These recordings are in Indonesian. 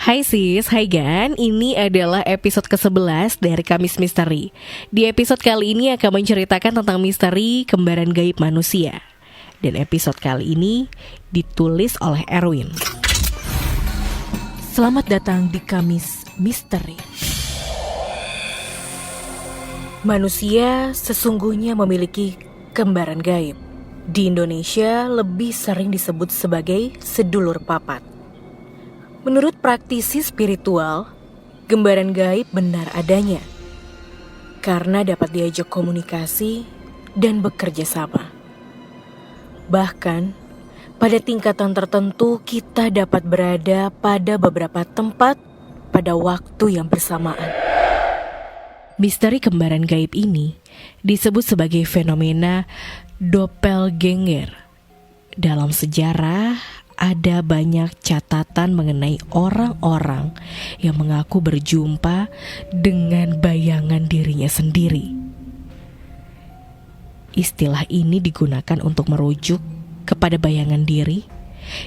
Hai sis, hai Gan, ini adalah episode ke-11 dari Kamis Misteri. Di episode kali ini akan menceritakan tentang misteri kembaran gaib manusia. Dan episode kali ini ditulis oleh Erwin. Selamat datang di Kamis Misteri. Manusia sesungguhnya memiliki kembaran gaib. Di Indonesia lebih sering disebut sebagai sedulur papat. Menurut praktisi spiritual, kembaran gaib benar adanya karena dapat diajak komunikasi dan bekerja sama. Bahkan, pada tingkatan tertentu kita dapat berada pada beberapa tempat pada waktu yang bersamaan. Misteri kembaran gaib ini disebut sebagai fenomena doppelganger. Dalam sejarah, ada banyak catatan mengenai orang-orang yang mengaku berjumpa dengan bayangan dirinya sendiri. Istilah ini digunakan untuk merujuk kepada bayangan diri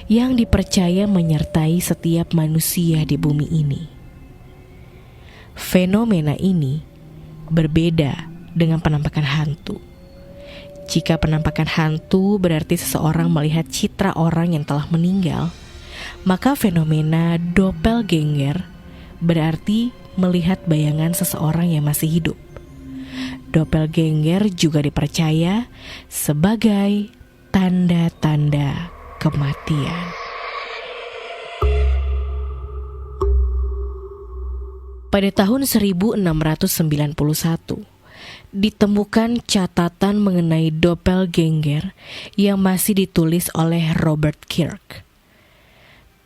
yang dipercaya menyertai setiap manusia di bumi ini. Fenomena ini berbeda dengan penampakan hantu. Jika penampakan hantu berarti seseorang melihat citra orang yang telah meninggal, maka fenomena doppelganger berarti melihat bayangan seseorang yang masih hidup. Doppelganger juga dipercaya sebagai tanda-tanda kematian. Pada tahun 1691, ditemukan catatan mengenai doppelganger yang masih ditulis oleh Robert Kirk.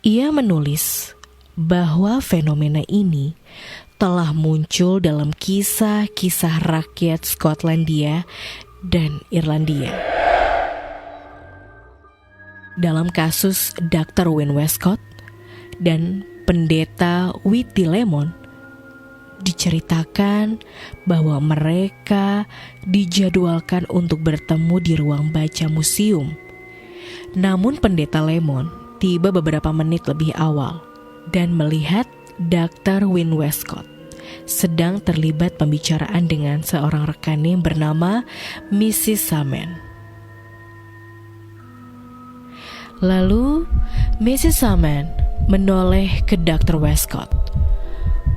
Ia menulis bahwa fenomena ini telah muncul dalam kisah-kisah rakyat Skotlandia dan Irlandia. Dalam kasus Dr. Wyn Westcott dan Pendeta Whitty Lemon, diceritakan bahwa mereka dijadwalkan untuk bertemu di ruang baca museum. Namun Pendeta Lemon tiba beberapa menit lebih awal dan melihat Dr. Wyn Westcott sedang terlibat pembicaraan dengan seorang rekannya bernama Mrs. Saman. Lalu Mrs. Saman menoleh ke Dr. Westcott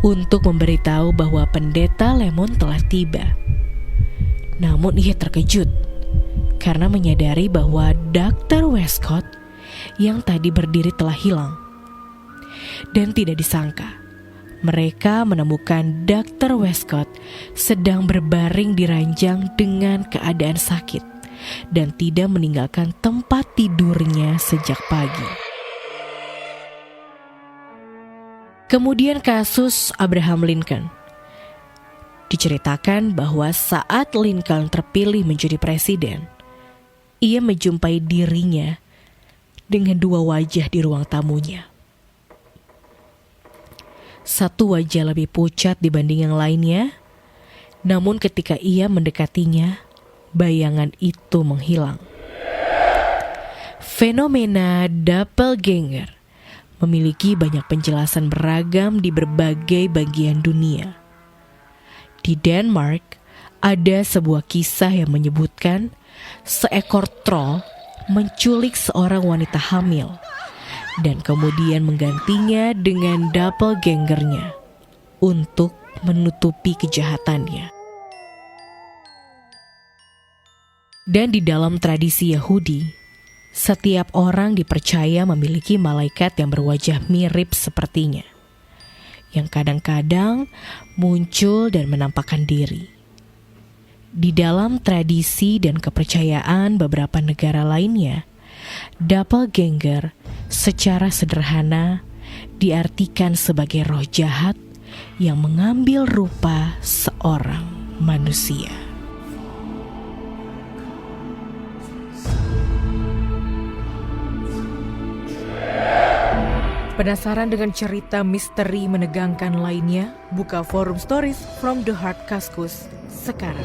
untuk memberitahu bahwa Pendeta Lemon telah tiba. Namun ia terkejut karena menyadari bahwa Dr. Westcott yang tadi berdiri telah hilang. Dan tidak disangka, mereka menemukan Dr. Westcott sedang berbaring di ranjang dengan keadaan sakit dan tidak meninggalkan tempat tidurnya sejak pagi. Kemudian kasus Abraham Lincoln. Diceritakan bahwa saat Lincoln terpilih menjadi presiden, ia menjumpai dirinya dengan dua wajah di ruang tamunya. Satu wajah lebih pucat dibanding yang lainnya, namun ketika ia mendekatinya, bayangan itu menghilang. Fenomena doppelganger memiliki banyak penjelasan beragam di berbagai bagian dunia. Di Denmark, ada sebuah kisah yang menyebutkan seekor troll menculik seorang wanita hamil dan kemudian menggantinya dengan doppelgangernya untuk menutupi kejahatannya. Dan di dalam tradisi Yahudi, setiap orang dipercaya memiliki malaikat yang berwajah mirip sepertinya, yang kadang-kadang muncul dan menampakkan diri. Di dalam tradisi dan kepercayaan beberapa negara lainnya, doppelganger secara sederhana diartikan sebagai roh jahat yang mengambil rupa seorang manusia. Penasaran dengan cerita misteri menegangkan lainnya? Buka forum stories from the heart Kaskus sekarang.